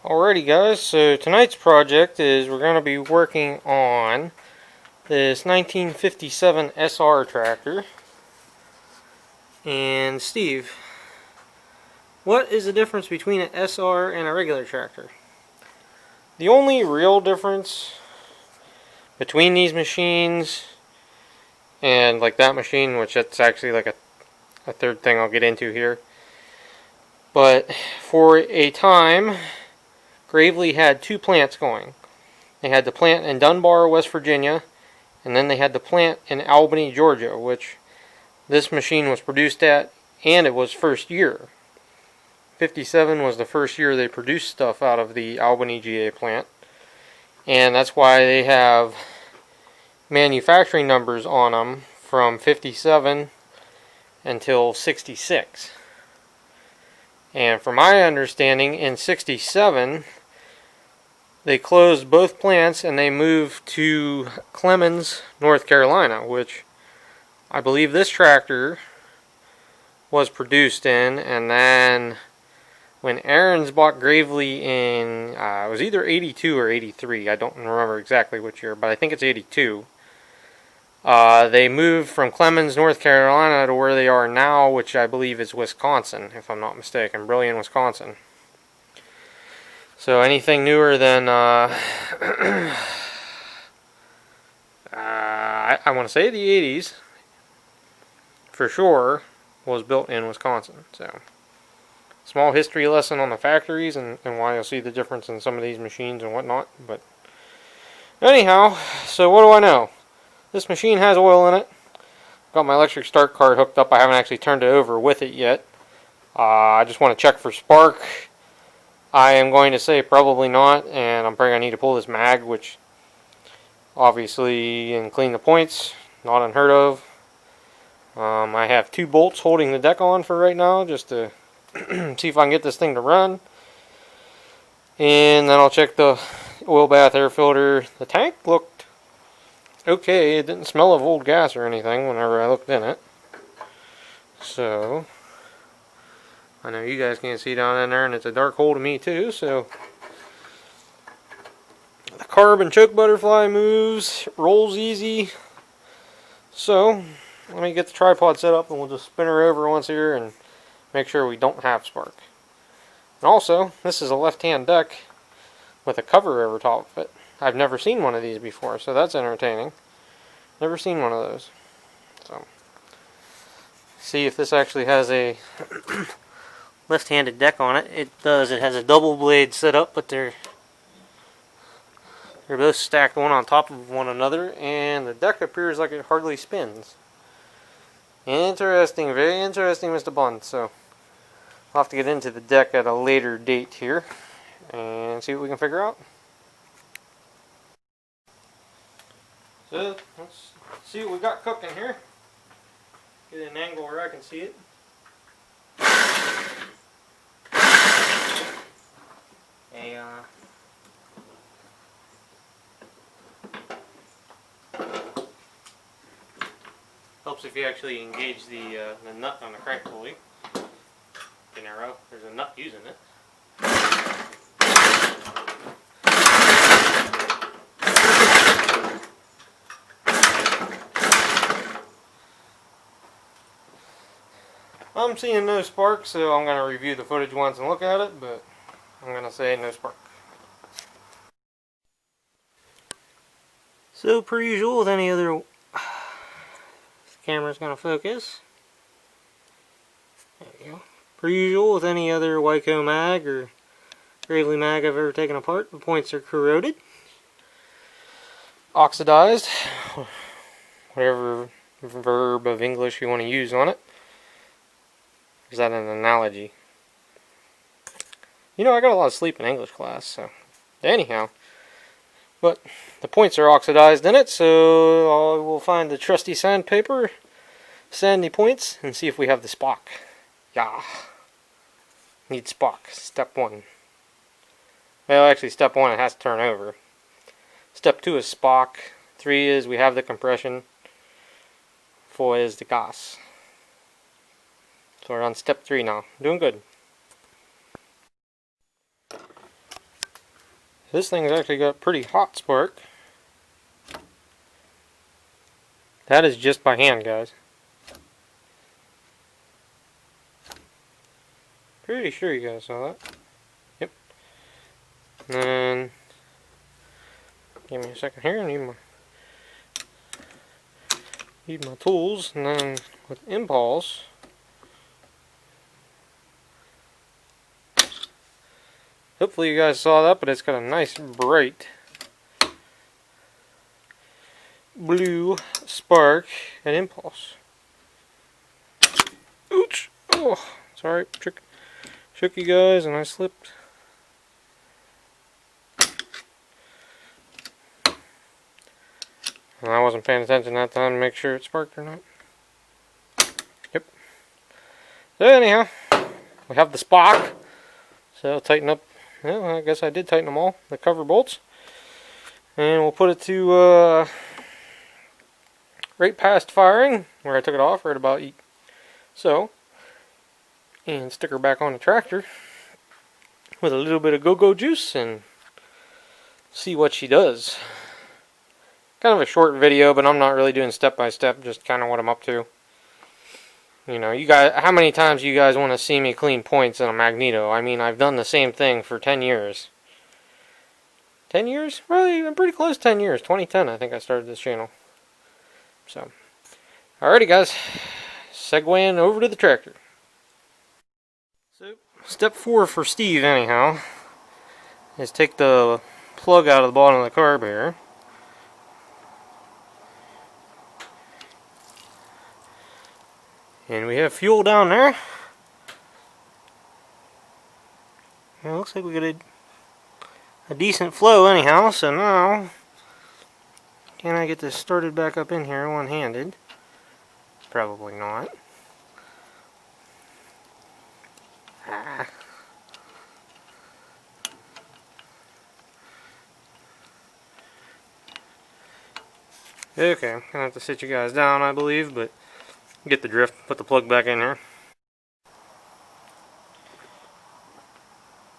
Alrighty guys, so tonight's project is we're going to be working on this 1957 SR tractor. And Steve, what is the difference between an SR and a regular tractor? The only real difference between these machines and like that machine, which that's actually like a third thing I'll get into here, but for a time Gravely had two plants going. They had the plant in Dunbar, West Virginia, and then they had the plant in Albany, Georgia, which this machine was produced at, and it was first year. 57 was the first year they produced stuff out of the Albany, GA plant, and that's why they have manufacturing numbers on them from 57 until 66. And from my understanding, in 67, they closed both plants and they moved to Clemens, North Carolina, which I believe this tractor was produced in. And then when Aaron's bought Gravely in, it was either 82 or 83, I don't remember exactly which year, but I think it's 82. They moved from Clemens, North Carolina to where they are now, which I believe is Wisconsin, if I'm not mistaken, Brillion, Wisconsin. So anything newer than, I want to say the 80s, for sure, was built in Wisconsin. So, small history lesson on the factories and why you'll see the difference in some of these machines and whatnot. But anyhow, so what do I know? This machine has oil in it. Got my electric start card hooked up. I haven't actually turned it over with it yet. I just want to check for spark. I am going to say probably not, and I'm probably going to need to pull this mag, which obviously, and clean the points, not unheard of. I have two bolts holding the deck on for right now, just to see if I can get this thing to run. And then I'll check the oil bath air filter. The tank looked okay. It didn't smell of old gas or anything whenever I looked in it. So I know you guys can't see down in there, and it's a dark hole to me too, so the carb and choke butterfly moves, rolls easy. So let me get the tripod set up and we'll just spin her over once here and make sure we don't have spark. And also, this is a left-hand deck with a cover over top of it. I've never seen one of these before, so that's entertaining. Never seen one of those. So see if this actually has a left-handed deck on it. It does. It has a double blade setup, but they're both stacked one on top of one another, and the deck appears like it hardly spins. Interesting, very interesting, Mr. Bond. So I'll have to get into the deck at a later date here and see what we can figure out. So let's see what we got cooking here. Get an angle where I can see it. Helps if you actually engage the nut on the crank pulley. Narrow. There's a nut using it. I'm seeing no spark, so I'm going to review the footage once and look at it, but I'm going to say no spark. So, per usual with any other... The camera's going to focus. There we go. Per usual with any other Wyco mag or Gravely mag I've ever taken apart, the points are corroded, oxidized, whatever verb of English you want to use on it. Is that an analogy? You know, I got a lot of sleep in English class, so anyhow. But the points are oxidized in it, so I will find the trusty sandpaper, sand the points, and see if we have the spark. Yeah. Need spark. Step 1. Well, actually, step 1, it has to turn over. Step 2 is spark. 3 is we have the compression. 4 is the gas. So we're on step 3 now. Doing good. This thing's actually got pretty hot spark. That is just by hand, guys. Pretty sure you guys saw that. Yep. And then, give me a second here. I need my tools. And then with impulse, hopefully you guys saw that, but it's got a nice bright blue spark and impulse. Ouch! Oh, sorry, shook you guys and I slipped. And I wasn't paying attention that time to make sure it sparked or not. Yep. So anyhow, we have the spark. So I'll tighten up. Well, I guess I did tighten them all, the cover bolts. And we'll put it to right past firing, where I took it off, right about so. And stick her back on the tractor with a little bit of go-go juice and see what she does. Kind of a short video, but I'm not really doing step-by-step, just kind of what I'm up to. You know, you guys, how many times do you guys want to see me clean points in a magneto? I mean, I've done the same thing for 10 years. 10 years? Really, I'm pretty close to 10 years. 2010, I think I started this channel. So, alrighty guys, segueing over to the tractor. So, step 4 for Steve anyhow, is take the plug out of the bottom of the carb here. And we have fuel down there. And it looks like we got a decent flow anyhow, so now can I get this started back up in here one-handed? Probably not. Ah. Okay, I'm gonna have to sit you guys down, I believe, but get the drift, put the plug back in here.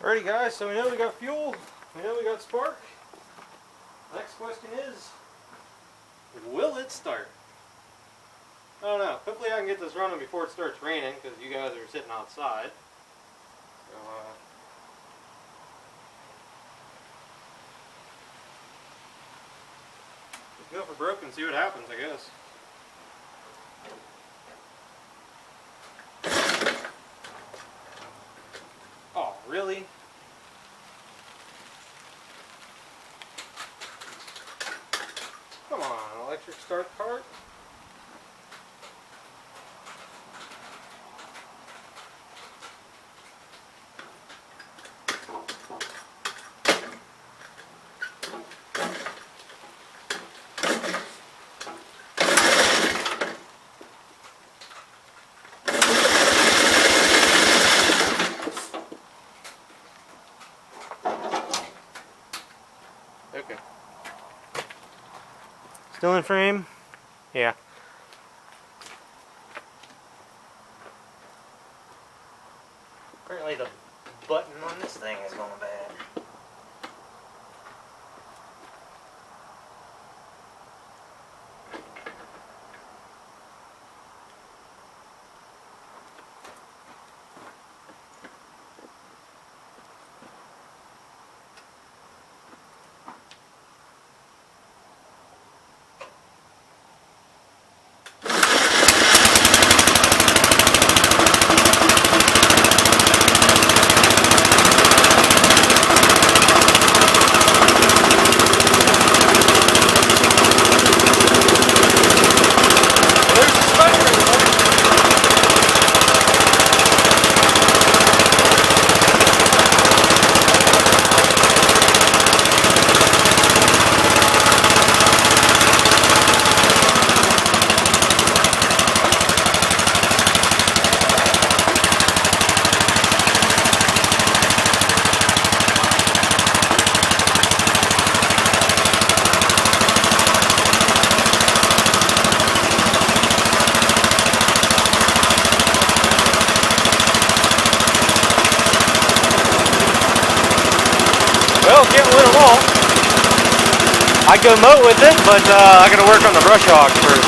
Alrighty guys, so we know we got fuel, we know we got spark. Next question is, will it start? I don't know. Hopefully I can get this running before it starts raining, because you guys are sitting outside. So, just go for broke and see what happens, I guess. Oh, really? Come on, electric start cart. Okay. Still in frame? Yeah. Apparently the button on this thing is going bad. Well, can't win them all. I'd go mow with it, but I gotta work on the brush hog first.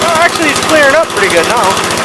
Well, actually, it's clearing up pretty good now.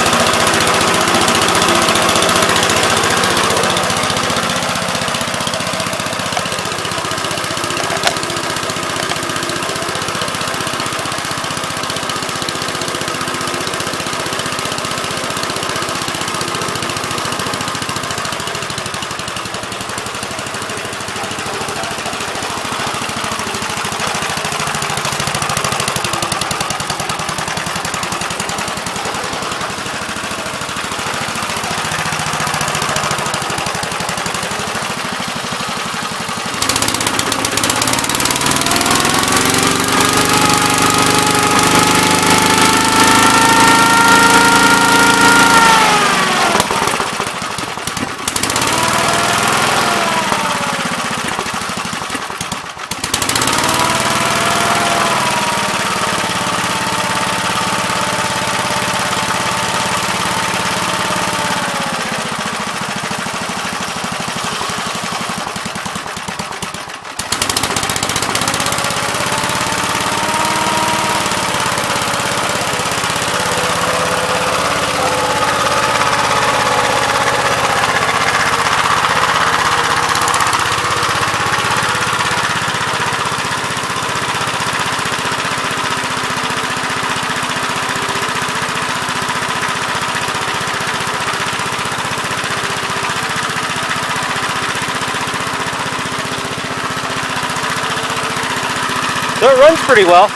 So it runs pretty well.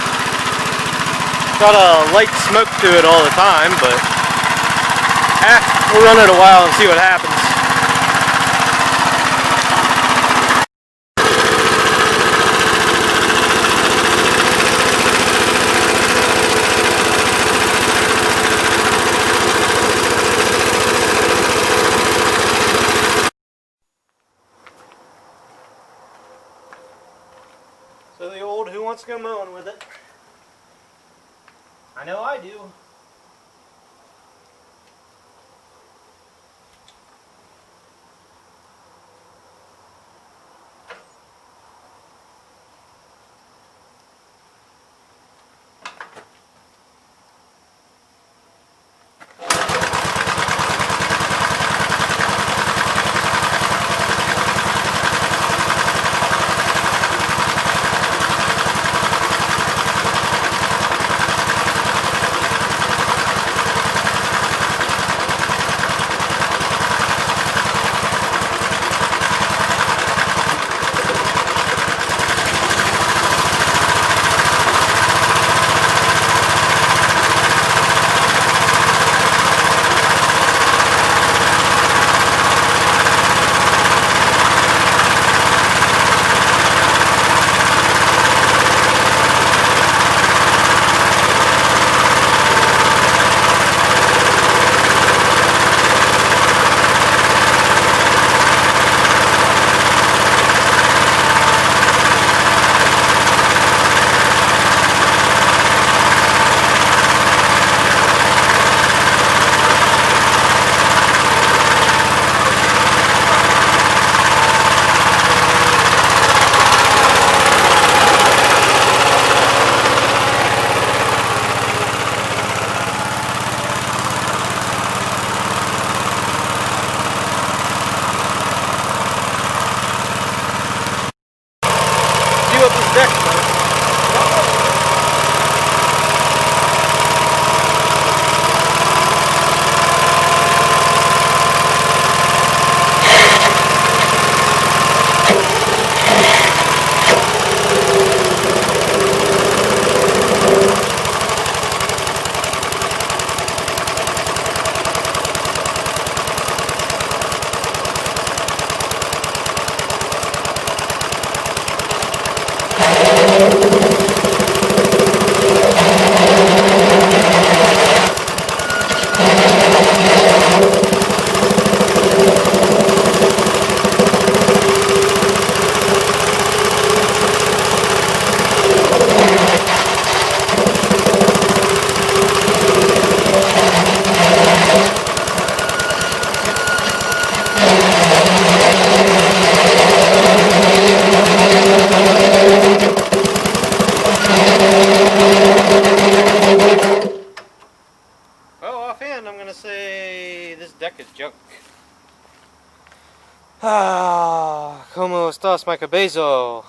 Got a light smoke to it all the time, but we'll run it a while and see what happens. So the old who wants to go mowing with it? I know I do. Ah, ¿cómo estás, my cabezo?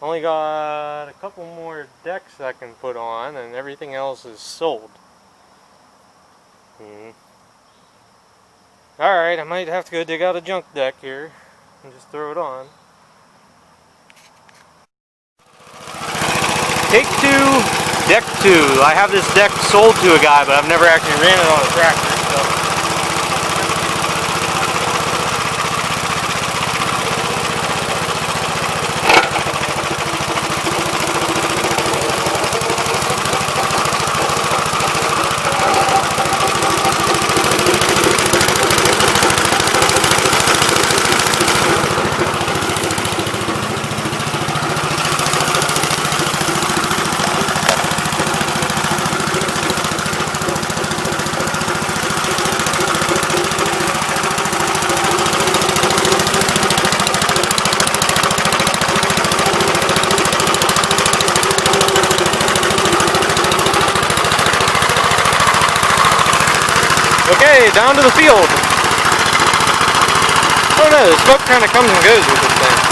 Only got a couple more decks I can put on, and everything else is sold. Alright, I might have to go dig out a junk deck here and just throw it on. Take two, deck two. I have this deck sold to a guy, but I've never actually ran it on a tractor. So. Okay, down to the field. Oh no, the smoke kind of comes and goes with this thing.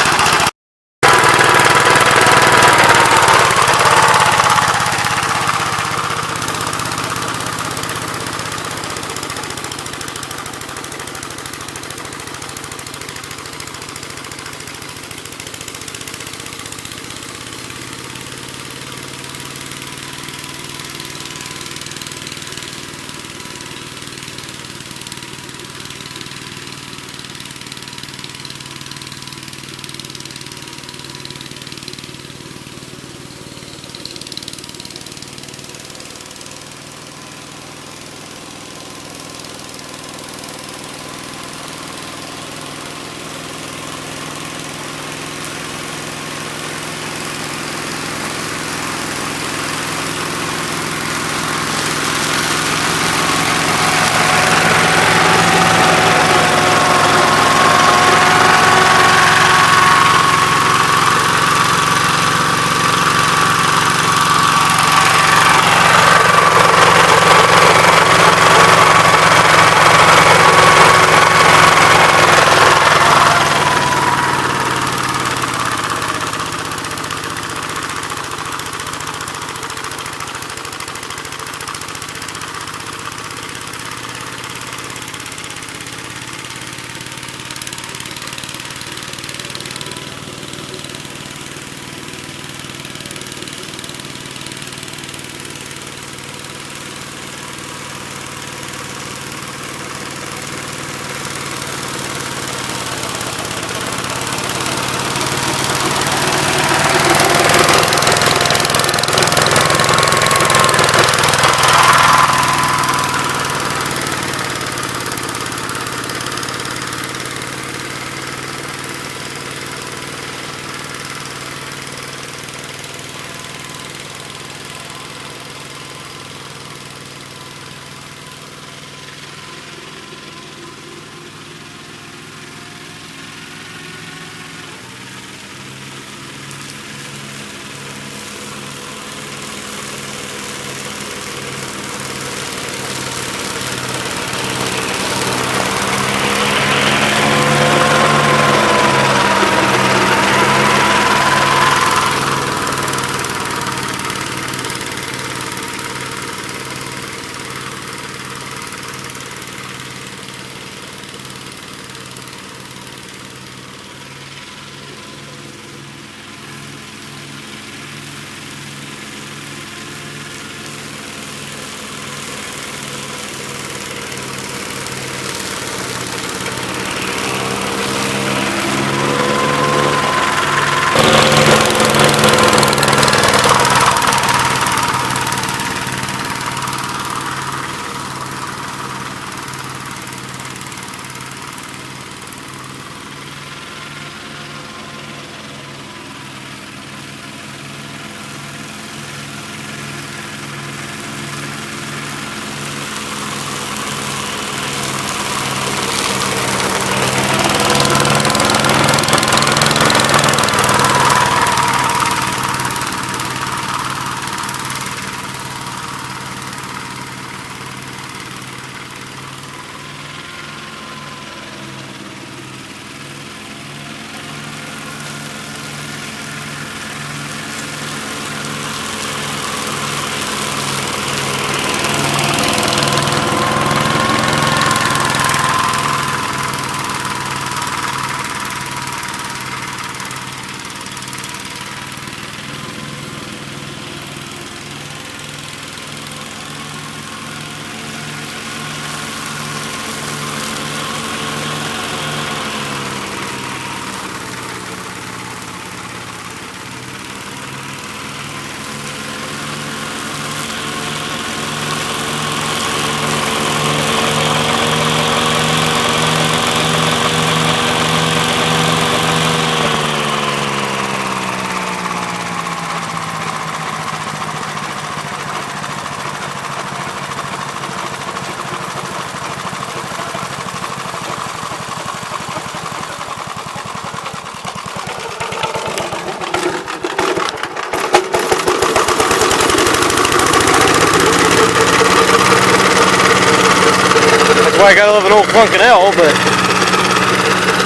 why I gotta love an old Clunkin' L, but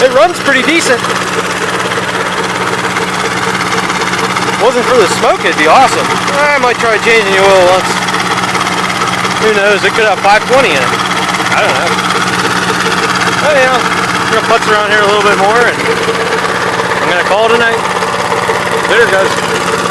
it runs pretty decent. If it wasn't for the smoke, it'd be awesome. I might try changing the oil once. Who knows? It could have 520 in it. I don't know. But yeah, I'm gonna putz around here a little bit more, and I'm gonna call it a night. There it goes.